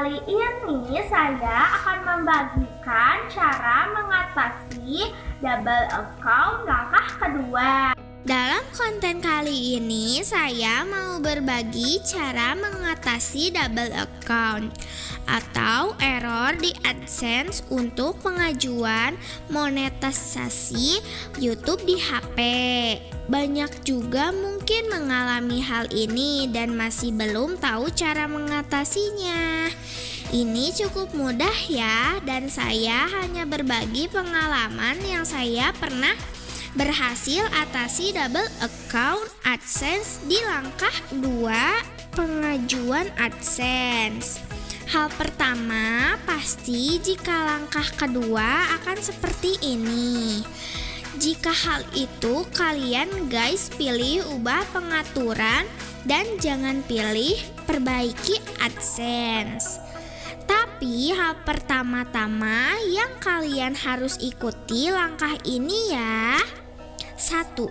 Kali ini saya akan membagikan cara mengatasi double account langkah kedua. Dalam konten kali ini saya mau berbagi cara mengatasi double account atau error di AdSense untuk pengajuan monetisasi YouTube di HP. Banyak juga mungkin mengalami hal ini dan masih belum tahu cara mengatasinya. Ini cukup mudah ya, dan saya hanya berbagi pengalaman yang saya pernah berhasil atasi double account AdSense di langkah 2 pengajuan AdSense. Hal pertama, pasti jika langkah kedua akan seperti ini. Jika hal itu kalian guys pilih ubah pengaturan dan jangan pilih perbaiki AdSense. Tapi hal pertama-tama yang kalian harus ikuti langkah ini ya. 1.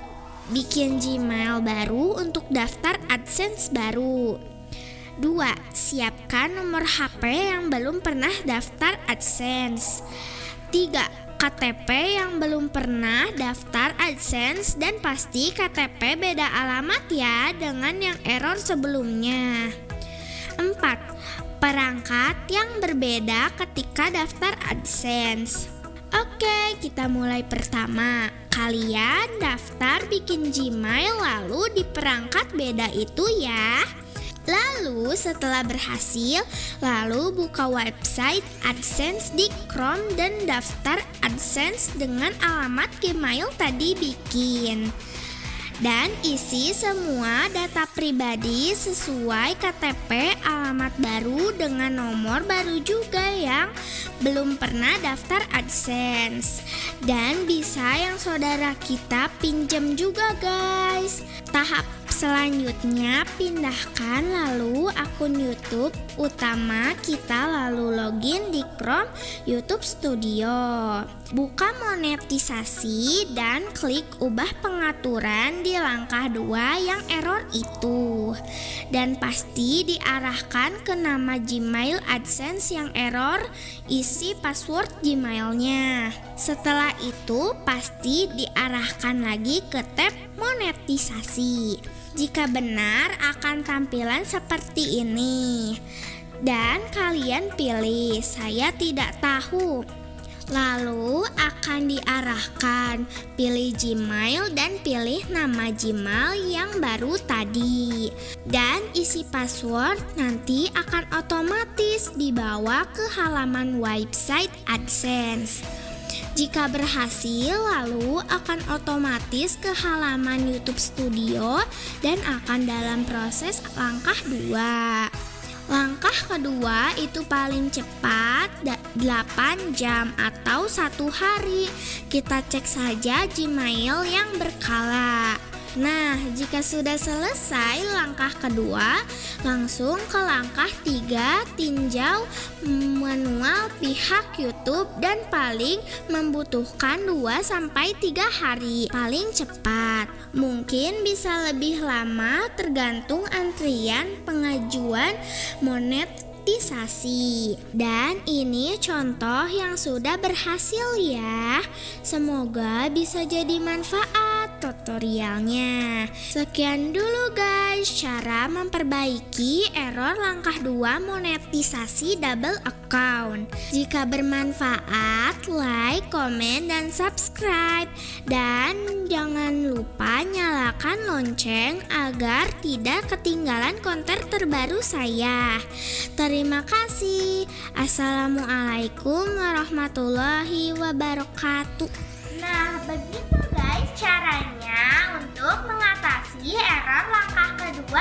Bikin Gmail baru untuk daftar AdSense baru. 2. Siapkan nomor HP yang belum pernah daftar AdSense. 3. KTP yang belum pernah daftar AdSense, dan pasti KTP beda alamat ya dengan yang error sebelumnya. 4. Perangkat yang berbeda ketika daftar AdSense. Oke, kita mulai pertama. Kalian daftar bikin Gmail lalu di perangkat beda itu ya. Lalu setelah berhasil, lalu buka website AdSense di Chrome dan daftar AdSense dengan alamat Gmail tadi bikin. Dan isi semua data pribadi sesuai KTP, alamat baru dengan nomor baru juga yang belum pernah daftar AdSense. Dan bisa yang saudara kita pinjam juga guys. Tahap selanjutnya, pindahkan lalu akun YouTube utama kita, lalu login di Chrome YouTube Studio. Buka monetisasi dan klik ubah pengaturan di langkah 2 yang error itu. Dan pasti diarahkan ke nama Gmail AdSense yang error, isi password Gmailnya. Setelah itu pasti diarahkan lagi ke tab monetisasi. Jika benar akan tampilan seperti ini. Dan kalian pilih saya tidak tahu. Lalu akan diarahkan pilih Gmail dan pilih nama Gmail yang baru tadi. Dan isi password nanti akan otomatis dibawa ke halaman website AdSense. Jika berhasil, lalu akan otomatis ke halaman YouTube Studio dan akan dalam proses langkah 2. Langkah kedua itu paling cepat 8 jam atau 1 hari. Kita cek saja Gmail yang berkala. Nah, jika sudah selesai langkah kedua, langsung ke langkah 3, tinjau manual pihak YouTube, dan paling membutuhkan 2-3 hari paling cepat. Mungkin bisa lebih lama tergantung antrian pengajuan monetisasi. Dan ini contoh yang sudah berhasil ya. Semoga bisa jadi manfaat tutorialnya. Sekian dulu guys cara memperbaiki error langkah 2 monetisasi double account. Jika bermanfaat, like, komen, dan subscribe. Dan jangan lupa nyalakan lonceng agar tidak ketinggalan konten terbaru saya. Terima kasih. Assalamualaikum warahmatullahi wabarakatuh. Nah, begitu guys caranya untuk mengatasi error langkah kedua